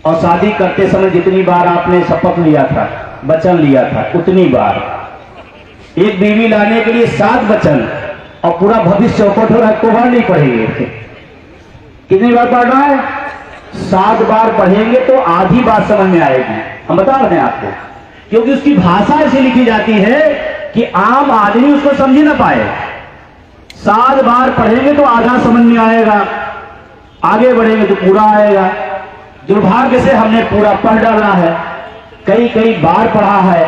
और शादी करते समय जितनी बार आपने शपथ लिया था, वचन लिया था, उतनी बार। एक बीवी लाने के लिए 7 वचन और पूरा भविष्य चौपट हो रहा है, 2 बार नहीं पढ़ेंगे। कितनी बार पढ़ रहा है? 7 बार पढ़ेंगे तो आधी बात समझ में आएगी। हम बता रहे हैं आपको, क्योंकि उसकी भाषा ऐसी लिखी जाती है कि आम आदमी उसको समझ ना पाए। 7 बार पढ़ेंगे तो आधा समझ में आएगा, आगे बढ़ेंगे तो पूरा आएगा। दुर्भाग्य से हमने पूरा पढ़ डाला है, कई बार पढ़ा है,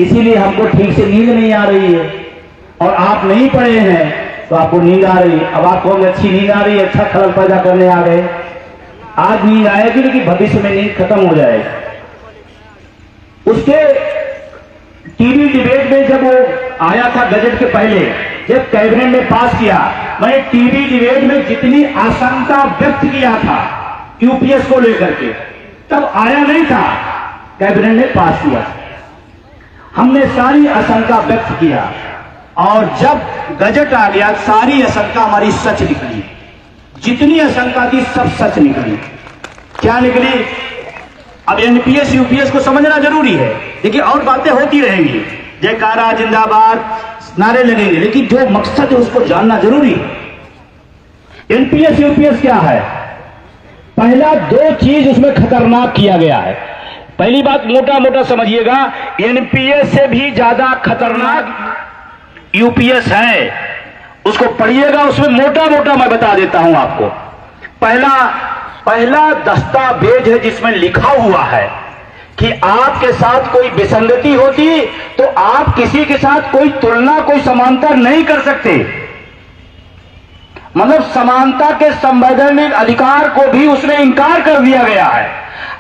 इसीलिए हमको ठीक से नींद नहीं आ रही है। और आप नहीं पढ़े हैं तो आपको नींद आ रही है। अब आप कहोगे अच्छी नींद आ रही है, अच्छा खलल पैदा करने आ गए। आज नींद आएगी लेकिन भविष्य में नींद खत्म हो जाएगी। उसके टीवी डिबेट में जब वो आया था बजट के पहले, जब कैबिनेट ने पास किया, मैंने टीवी डिबेट में जितनी आशंका व्यक्त किया था यूपीएस को लेकर के, तब आया नहीं था, कैबिनेट ने पास किया। हमने सारी आशंका व्यक्त किया और जब बजट आ गया सारी आशंका हमारी सच निकली। जितनी आशंका थी सब सच निकली। क्या निकली? अब एनपीएस यूपीएस को समझना जरूरी है, देखिए और बातें होती रहेंगी, जयकारा जिंदाबाद नारे लगेंगे, लेकिन जो मकसद है उसको जानना जरूरी है। एनपीएस यूपीएस क्या है? पहला 2 चीज उसमें खतरनाक किया गया है। पहली बात मोटा मोटा समझिएगा, एनपीएस से भी ज्यादा खतरनाक यूपीएस है। उसको पढ़िएगा, उसमें मोटा मोटा मैं बता देता हूं आपको। पहला दस्तावेज है जिसमें लिखा हुआ है कि आपके साथ कोई विसंगति होती तो आप किसी के साथ कोई तुलना, कोई समानता नहीं कर सकते। मतलब समानता के संवैधानिक अधिकार को भी उसने इंकार कर दिया गया है।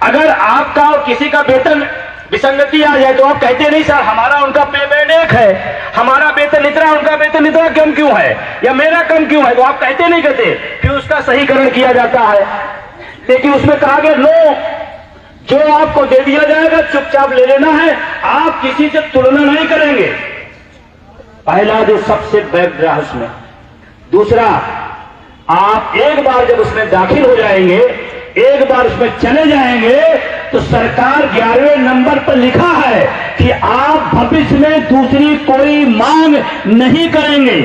अगर आपका और किसी का वेतन विसंगति आ जाए तो आप कहते नहीं सर हमारा उनका पेमेंट एक है, हमारा वेतन इतना उनका वेतन इतना कम क्यों है, या मेरा कम क्यों है, तो आप कहते नहीं कहते, फिर उसका सहीकरण किया जाता है। लेकिन उसमें कहा गया नो, जो आपको दे दिया जाएगा चुपचाप ले लेना है, आप किसी से तुलना नहीं करेंगे। पहला जो सबसे बैक रहा उसमें। दूसरा, आप एक बार जब उसमें दाखिल हो जाएंगे, एक बार उसमें चले जाएंगे तो सरकार 11वें नंबर पर लिखा है कि आप भविष्य में दूसरी कोई मांग नहीं करेंगे।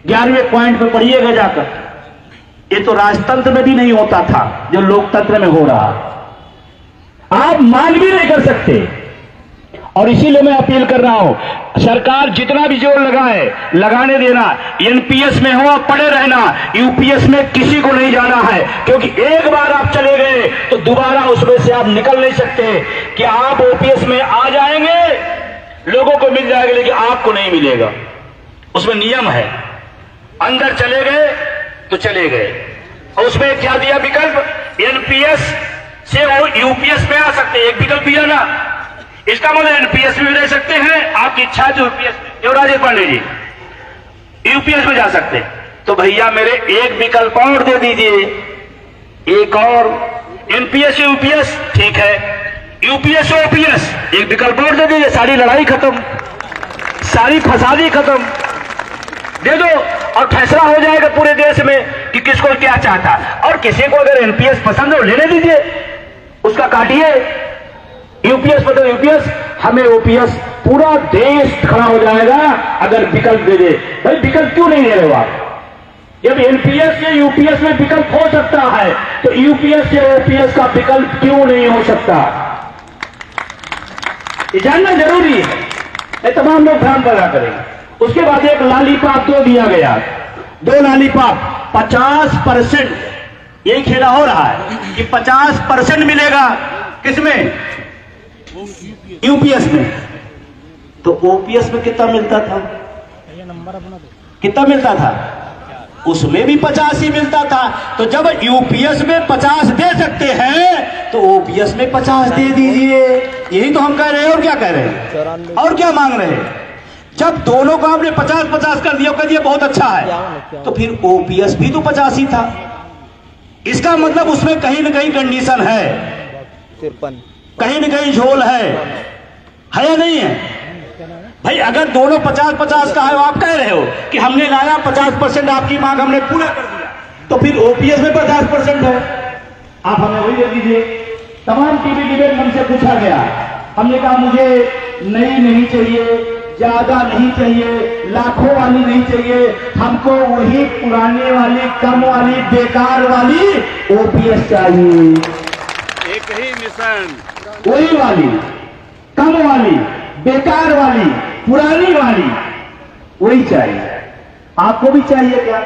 11वें पॉइंट पे पढ़िएगा जाकर। ये तो राजतंत्र में भी नहीं होता था जो लोकतंत्र में हो रहा। आप मांग भी नहीं कर सकते। और इसीलिए मैं अपील कर रहा हूं, सरकार जितना भी जोर लगाए लगाने देना। एनपीएस में हो आप पड़े रहना, यूपीएस में किसी को नहीं जाना है, क्योंकि एक बार आप चले गए तो दोबारा उसमें से आप निकल नहीं सकते। कि आप ओपीएस में आ जाएंगे, लोगों को मिल जाएगा, लेकिन आपको नहीं मिलेगा। उसमें नियम है, अंदर चले गए तो चले गए। और उसमें क्या दिया विकल्प, एनपीएस से वो यूपीएस में आ सकते, एक विकल्प दिया ना। इसका मतलब एनपीएस में रह सकते हैं, आपकी इच्छा है तो यूपीएस, युवराज पांडे जी यूपीएस में जा सकते। तो भैया मेरे एक विकल्प और दे दीजिए, एक और, एनपीएस यूपीएस ठीक है, यूपीएस ओपीएस एक विकल्प और दे दीजिए, सारी लड़ाई खत्म, सारी फसादी खत्म, दे दो और फैसला हो जाएगा पूरे देश में कि किसको क्या चाहता। और किसी को अगर एनपीएस पसंद है लेने दीजिए, उसका काटिए। यूपीएस मतलब यूपीएस, हमें ओपीएस, पूरा देश खड़ा हो जाएगा अगर विकल्प दे दे। भाई विकल्प क्यों नहीं दे रहे हो आप? जब एनपीएस से यूपीएस में विकल्प हो सकता है तो यूपीएस से ओपीएस का विकल्प क्यों नहीं हो सकता? ये जानना जरूरी है, ये तमाम लोग ध्यान पैदा करेंगे। उसके बाद एक लॉलीपॉप 2 दिया गया, 2 लॉलीपॉप 50%। यही खेला हो रहा है कि 50% मिलेगा, किसमें? यूपीएस में। तो ओपीएस में कितना मिलता था? कितना मिलता था? उसमें भी 50 ही मिलता था। तो जब यूपीएस में 50 दे सकते हैं तो ओपीएस में 50 दे दीजिए। यही तो हम कह रहे हैं, और क्या कह रहे हैं, और क्या मांग रहे हैं? जब दोनों को आपने 50-50 कर दिया, कह दिया बहुत अच्छा है, तो फिर ओपीएस भी तो 50 ही था। इसका मतलब उसमें कहीं ना कहीं कंडीशन है, कहीं न कहीं झोल है या नहीं है? भाई अगर दोनों 50-50 का है, आप कह रहे हो कि हमने लाया 50% आपकी मांग हमने पूरा कर दिया, तो फिर ओपीएस में 50% है, आप हमें वही दे दीजिए। तमाम टीवी डिबेट हमसे पूछा गया, हमने कहा मुझे नई नहीं चाहिए, ज्यादा नहीं चाहिए, लाखों वाली नहीं चाहिए, हमको वही पुरानी वाली, कम वाली, बेकार वाली ओपीएस चाहिए। एक ही मिशन, वही वाली, कम वाली, बेकार वाली, पुरानी वाली, वही चाहिए। आपको भी चाहिए क्या?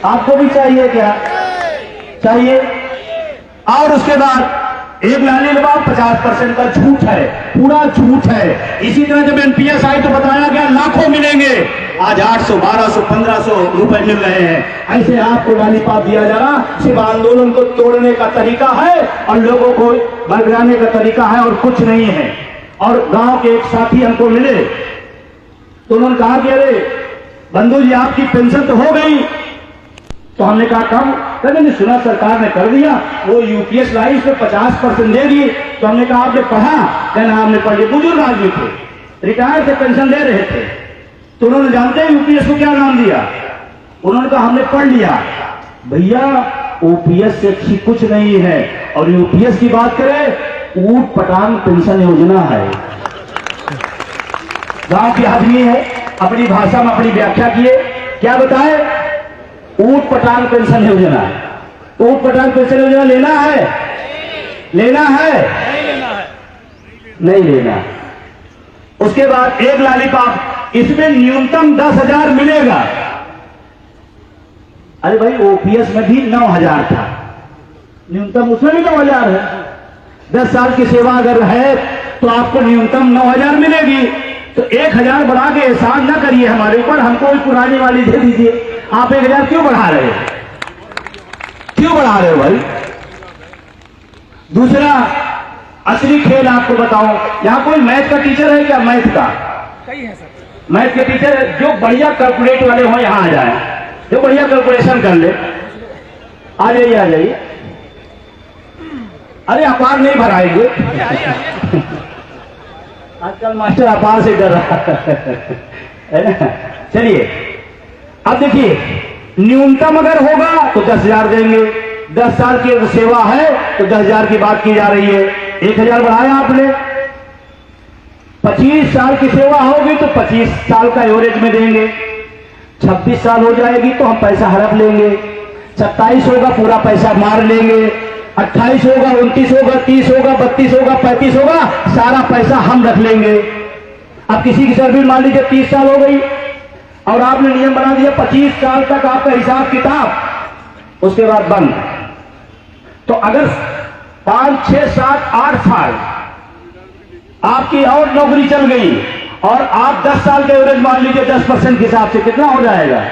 आपको भी चाहिए क्या? चाहिए। और उसके बाद एक लाली लबाब 50% का झूठ है, पूरा झूठ है। इसी तरह जब एनपीएस आई तो बताया गया लाखों मिलेंगे, आज 800, 1200, 1500 रुपए मिल रहे हैं। ऐसे आपको लॉलीपॉप दिया जा रहा, सिर्फ आंदोलन को तोड़ने का तरीका है और लोगों को बरगलाने का तरीका है और कुछ नहीं है। और गांव के एक साथी हमको मिले तो उन्होंने कहा कि अरे बंधु जी आपकी पेंशन तो हो गई। तो हमने कहा कब? कहते नहीं, सुना सरकार ने कर दिया, वो यूपीएस लाई, इसमें 50% देगी। तो हमने कहा आपने पढ़ा? कहना हमने पढ़ लिया। बुजुर्ग आदमी थे, रिटायर से पेंशन ले रहे थे। तो उन्होंने जानते हैं यूपीएस को क्या नाम दिया? उन्होंने कहा हमने पढ़ लिया। भैया ओपीएस से अच्छी कुछ नहीं है। और यूपीएस की बात करें, ऊट पटांग पेंशन योजना है। गांव के आदमी है, अपनी भाषा में अपनी व्याख्या किए, क्या बताए? ऊट पटांग पेंशन योजना। ऊट पटांग पेंशन योजना लेना है? लेना है? नहीं लेना। उसके बाद एक लॉलीपॉप, इसमें न्यूनतम 10,000 मिलेगा। अरे भाई ओपीएस में भी 9,000 था, न्यूनतम उसमें भी 9,000 है। 10 साल की सेवा अगर है तो आपको न्यूनतम 9,000 मिलेगी। तो 1,000 बढ़ा के एहसान न करिए हमारे ऊपर, हमको भी पुरानी वाली दे दीजिए। आप 1,000 क्यों बढ़ा रहे हो? क्यों बढ़ा रहे हो भाई? दूसरा असली खेल आपको बताऊं, यहां कोई मैथ का टीचर है क्या? मैथ का कई है सर। मैथ के टीचर जो बढ़िया कैलकुलेट वाले हो यहां आ जाए, जो बढ़िया कैलकुलेशन कर ले, आ जाइए आ जाइए। अरे अपार नहीं भराएंगे आजकल मास्टर अपार से डर रहा है ना। चलिए अब देखिए, न्यूनतम अगर होगा तो 10,000 देंगे। 10 साल की सेवा है तो 10,000 की बात की जा रही है। 1,000 बढ़ाया आपने। 25 साल की सेवा होगी तो 25 साल का एवरेज में देंगे। 26 साल हो जाएगी तो हम पैसा हड़प लेंगे। 27 होगा पूरा पैसा मार लेंगे। 28 होगा, 29 होगा, 30 होगा, 32 होगा, 35 होगा, सारा पैसा हम रख लेंगे। अब किसी की सर्विस मान लीजिए 30 साल हो गई और आपने नियम बना दिया 25 साल तक आपका हिसाब किताब, उसके बाद बंद। तो अगर 5, 6, 7, 8 साल आपकी और नौकरी चल गई और आप 10 साल के एवरेज मान लीजिए 10% के हिसाब से कितना हो जाएगा?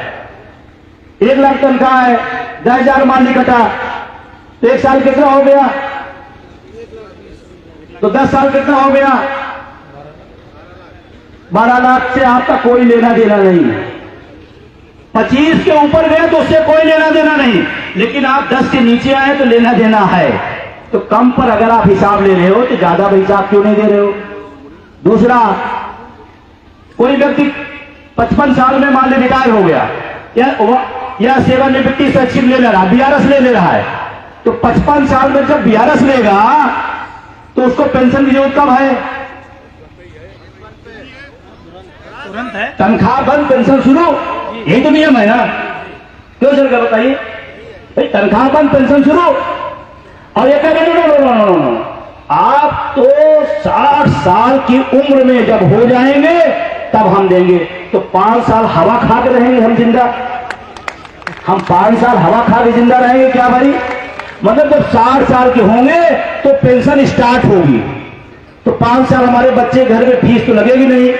1 लाख तनख्वाह है, 10,000 मान ली कटा तो 1 साल कितना हो गया? तो 10 साल कितना हो गया? 12 लाख से आपका कोई लेना देना नहीं। 25 के ऊपर गए तो उससे कोई लेना देना नहीं, लेकिन आप 10 के नीचे आए तो लेना देना है। तो कम पर अगर आप हिसाब ले रहे हो तो ज्यादा हिसाब क्यों नहीं दे रहे हो? दूसरा, कोई व्यक्ति 55 साल में मान ली रिटायर हो गया या सेवानिवृत्ति स्वैच्छिक ले रहा, बीआरएस ले रहा है, तो 55 साल में जब बीआरएस लेगा तो उसको पेंशन की जरूरत कब है? तुरंत है। तनख्वाह बंद पेंशन शुरू, यही तो नियम है ना। क्यों सर का बताइए भाई? तनख्वाह बंद पेंशन शुरू। और ये कह नो, आप तो 60 साल की उम्र में जब हो जाएंगे तब हम देंगे। तो 5 साल हवा खा के रहेंगे हम जिंदा? हम 5 साल हवा खा के जिंदा रहेंगे क्या भाई? मतलब जब 60 साल के होंगे तो पेंशन स्टार्ट होगी। तो 5 साल हमारे बच्चे घर में फीस तो लगेगी नहीं,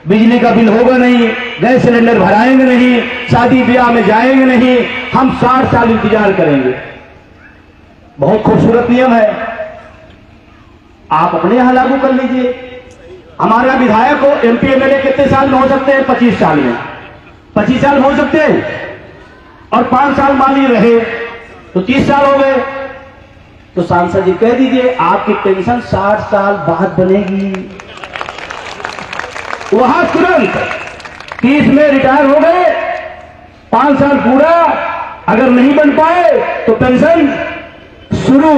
बिजली का बिल होगा नहीं, गैस सिलेंडर भराएंगे नहीं, शादी ब्याह में जाएंगे नहीं, हम 60 साल इंतजार करेंगे। बहुत खूबसूरत नियम है, आप अपने यहां लागू कर लीजिए। हमारे यहां विधायक को एमपी एमएलए कितने साल में हो सकते हैं? 25 साल में। 25 साल हो सकते हैं और 5 साल मान ली रहे तो 30 साल हो गए। तो सांसद जी कह दीजिए आपकी पेंशन 60 साल बाद बनेगी। वहां तुरंत 30 में रिटायर हो गए, 5 साल पूरा, अगर नहीं बन पाए तो पेंशन शुरू।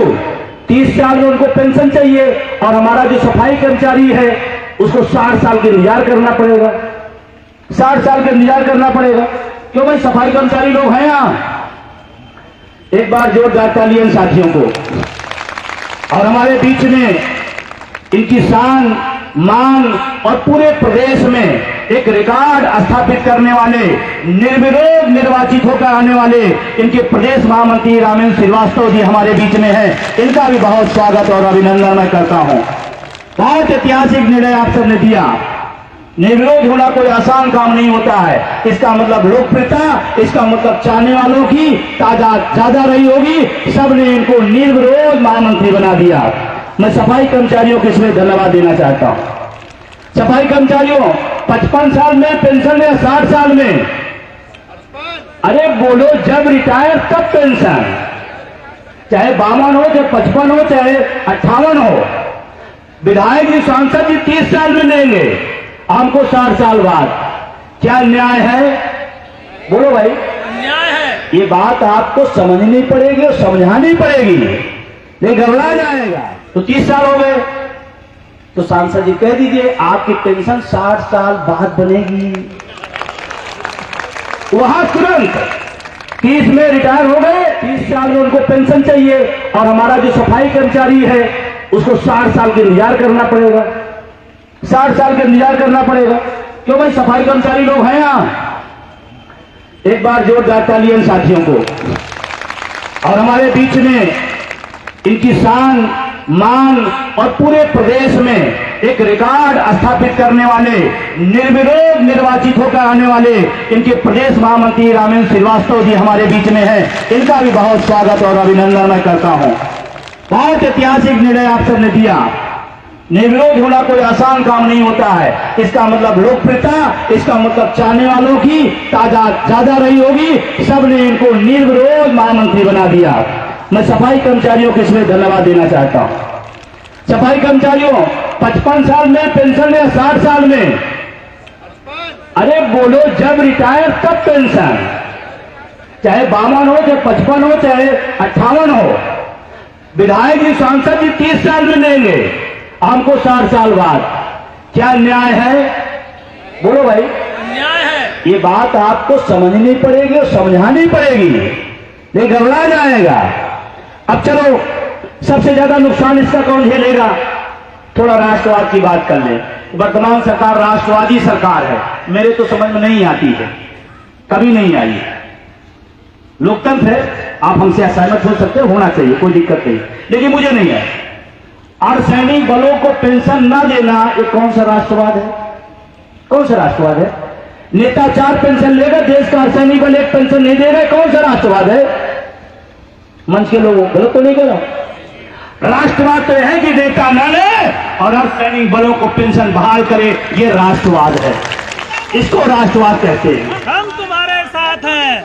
30 साल में उनको पेंशन चाहिए, और हमारा जो सफाई कर्मचारी है उसको 60 साल के इंतजार करना पड़ेगा। 60 साल का इंतजार करना पड़ेगा। क्यों भाई, सफाई कर्मचारी लोग हैं यहाँ। एक बार जोरदार तालियां इन साथियों को। और हमारे बीच में इनकी शान, मांग और पूरे प्रदेश में एक रिकॉर्ड स्थापित करने वाले, निर्विरोध निर्वाचित होकर आने वाले इनके प्रदेश महामंत्री रामेंद्र श्रीवास्तव जी हमारे बीच में हैं। इनका भी बहुत स्वागत और अभिनंदन मैं करता हूं। बहुत ऐतिहासिक निर्णय आप सबने दिया। निर्विरोध होना कोई आसान काम नहीं होता है। इसका मतलब लोकप्रियता, इसका मतलब चाहने वालों की तादाद ज्यादा रही होगी। सबने इनको निर्विरोध महामंत्री बना दिया। मैं सफाई कर्मचारियों को इसमें धन्यवाद देना चाहता हूं। सफाई कर्मचारियों, 55 साल में पेंशन या 60 साल में? अरे बोलो, जब रिटायर तब पेंशन। चाहे 52 हो, चाहे 55 हो, चाहे 58 हो। विधायक जी, सांसद जी 30 साल में लेंगे, हमको 60 साल बाद। क्या न्याय है? बोलो भाई, न्याय है। ये बात आपको समझनी पड़ेगी और समझानी पड़ेगी, नहीं घबरा जाएगा। तो 30 साल हो गए तो सांसद जी कह दीजिए आपकी पेंशन 60 साल बाद बनेगी। वहां तुरंत 30 में रिटायर हो गए, 30 साल में उनको पेंशन चाहिए, और हमारा जो सफाई कर्मचारी है उसको 60 साल के इंतजार करना पड़ेगा। 60 साल का इंतजार करना पड़ेगा। क्यों भाई, सफाई कर्मचारी लोग हैं यहाँ। एक बार जोरदार तालियां इन साथियों को। और हमारे बीच में इनकी शान, मांग और पूरे प्रदेश में एक रिकॉर्ड स्थापित करने वाले, निर्विरोध निर्वाचित होकर आने वाले इनके प्रदेश महामंत्री रामेंद्र श्रीवास्तव जी हमारे बीच में हैं। इनका भी बहुत स्वागत और अभिनंदन मैं करता हूं। बहुत ऐतिहासिक निर्णय आप सबने दिया। निर्विरोध होना कोई आसान काम नहीं होता है। इसका मतलब लोकप्रियता, इसका मतलब चाहने वालों की तादाद ज्यादा रही होगी। सबने इनको निर्विरोध महामंत्री बना दिया। मैं सफाई कर्मचारियों को इसमें धन्यवाद देना चाहता हूं। सफाई कर्मचारियों, 55 साल में पेंशन या 60 साल में? अरे बोलो, जब रिटायर तब पेंशन। चाहे 52 हो, चाहे 55 हो, चाहे 58 हो। विधायक जी, सांसद जी 30 साल में लेंगे, हमको 60 साल बाद। क्या न्याय है? बोलो भाई, न्याय है। ये बात आपको समझनी पड़ेगी और समझानी पड़ेगी, नहीं घबरा जाएगा। अब चलो, सबसे ज्यादा नुकसान इसका कौन झेलेगा? थोड़ा राष्ट्रवाद की बात कर ले। वर्तमान सरकार राष्ट्रवादी सरकार है। मेरे तो समझ में नहीं आती है, कभी नहीं आई है। लोकतंत्र है, आप हमसे असहमत हो सकते हो, होना चाहिए, कोई दिक्कत नहीं, लेकिन मुझे नहीं है। अर्धसैनिक बलों को पेंशन न देना, ये कौन सा राष्ट्रवाद है? कौन सा राष्ट्रवाद है? नेता 4 पेंशन लेगा, देश का अर्धसैनिक बल 1 पेंशन नहीं देगा, कौन सा राष्ट्रवाद है? मंच के लोगों, गलत तो नहीं कह रहा। राष्ट्रवाद तो है कि नेता न ले और अर्धसैनिक बलों को पेंशन बहाल करे, ये राष्ट्रवाद है। इसको राष्ट्रवाद कहते हैं। हम तुम्हारे साथ हैं,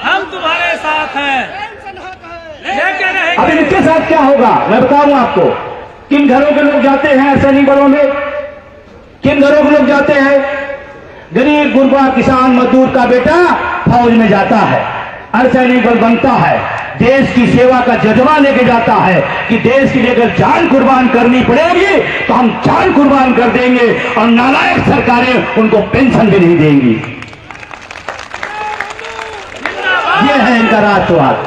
हम तुम्हारे साथ हैं, लेके रहेंगे। अब इनके साथ क्या होगा मैं बताऊं आपको। किन घरों के लोग जाते हैं अर्धसैनिक बलों में? किन घरों के लोग जाते हैं? गरीब गुरबा किसान मजदूर का बेटा फौज में जाता है, अर्धसैनिक बल बनता है, देश की सेवा का जज्बा लेके जाता है कि देश के लिए अगर जान कुर्बान करनी पड़ेगी तो हम जान कुर्बान कर देंगे, और नालायक सरकारें उनको पेंशन भी नहीं देंगी। ये है इनका राष्ट्रवाद।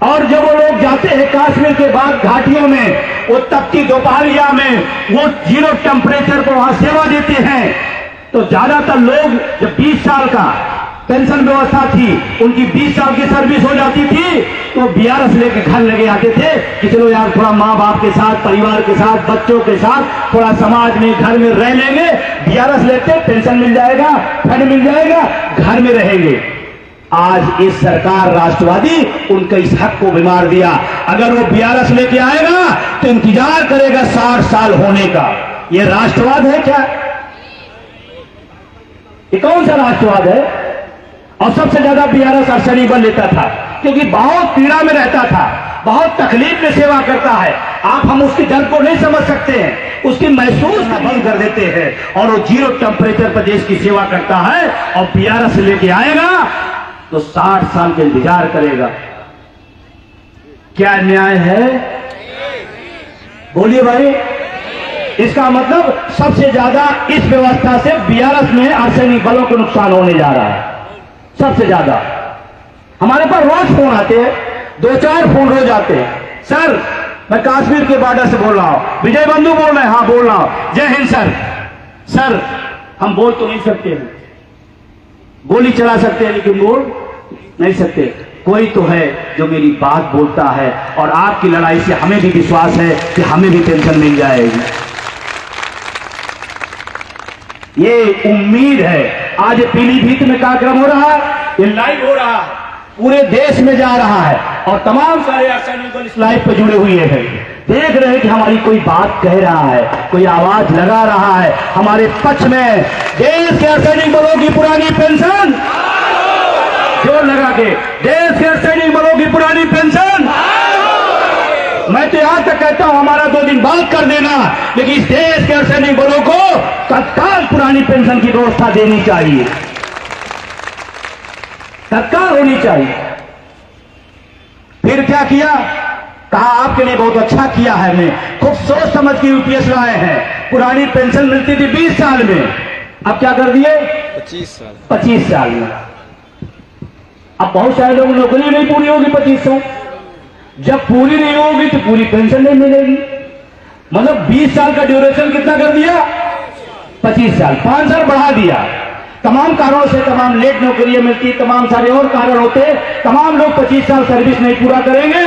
और जब वो लोग जाते हैं कश्मीर के बाद घाटियों में, वो तपती दोपहरिया में वो 0 टेम्परेचर पर वहां सेवा देते हैं, तो ज्यादातर लोग जब 20 साल का पेंशन व्यवस्था थी, उनकी 20 साल की सर्विस हो जाती थी, तो BRS लेके घर लगे आते थे कि चलो यार थोड़ा माँ बाप के साथ, परिवार के साथ, बच्चों के साथ थोड़ा समाज में घर में रह लेंगे। BRS लेते, पेंशन मिल जाएगा, फंड मिल जाएगा, घर में रहेंगे। आज इस सरकार राष्ट्रवादी उनके इस हक को बीमार दिया। अगर वो BRS लेके आएगा तो इंतजार करेगा 60 साल होने का। ये राष्ट्रवाद है क्या? ये कौन सा राष्ट्रवाद है? और सबसे ज्यादा BRS अर्धसैनिक बल लेता था, क्योंकि बहुत पीड़ा में रहता था, बहुत तकलीफ में सेवा करता है। हम उसके दर्द को नहीं समझ सकते हैं, उसकी महसूस बंद कर देते हैं, और वो 0 टेम्परेचर पर देश की सेवा करता है, और BRS लेके आएगा तो 60 साल के इंतजार करेगा। क्या न्याय है? बोलिए भाई। इसका मतलब सबसे ज्यादा इस व्यवस्था से बीआरएस में अर्धसैनिक बलों को नुकसान होने जा रहा है, सबसे ज्यादा। हमारे पास रोज फोन आते हैं, 2-4 फोन रोज आते हैं। सर मैं कश्मीर के बॉर्डर से बोल रहा हूं, विजय बंधु बोल रहे हैं? हाँ बोल रहा हूं। जय हिंद सर। सर हम बोल तो नहीं सकते हैं, गोली चला सकते हैं लेकिन बोल नहीं सकते। कोई तो है जो मेरी बात बोलता है, और आपकी लड़ाई से हमें भी विश्वास है कि हमें भी पेंशन मिल जाएगी। ये उम्मीद है। आज पीलीभीत में कार्यक्रम हो रहा है, ये लाइव हो रहा है, पूरे देश में जा रहा है, और तमाम सारे अर्धसैनिक बल इस लाइव पे जुड़े हुए हैं, देख रहे हैं कि हमारी कोई बात कह रहा है, कोई आवाज लगा रहा है हमारे पक्ष में। देश के अर्धसैनिक बलों की पुरानी पेंशन, जोर लगा के, देश के अर्धसैनिक बलों की पुरानी पेंशन। मैं तो यहां तक कहता हूं हमारा 2 दिन बाद कर देना, लेकिन इस देश के अर्धसैनिक बलों को तत्काल पुरानी पेंशन की व्यवस्था देनी चाहिए, तत्काल होनी चाहिए। फिर क्या किया? कहा आपके लिए बहुत अच्छा किया है, मैं खूब सोच समझ के यूपीएस लाए हैं। पुरानी पेंशन मिलती थी 20 साल में, अब क्या कर दिए? 25 साल में। अब बहुत सारे लोग नौकरी नहीं पूरी होगी 25 साल, जब पूरी नहीं होगी तो पूरी पेंशन नहीं मिलेगी। मतलब 20 साल का ड्यूरेशन कितना कर दिया? 25 साल, 5 साल बढ़ा दिया। तमाम कारणों से तमाम लेट नौकरियां मिलती, तमाम सारे और कारण होते, तमाम लोग 25 साल सर्विस नहीं पूरा करेंगे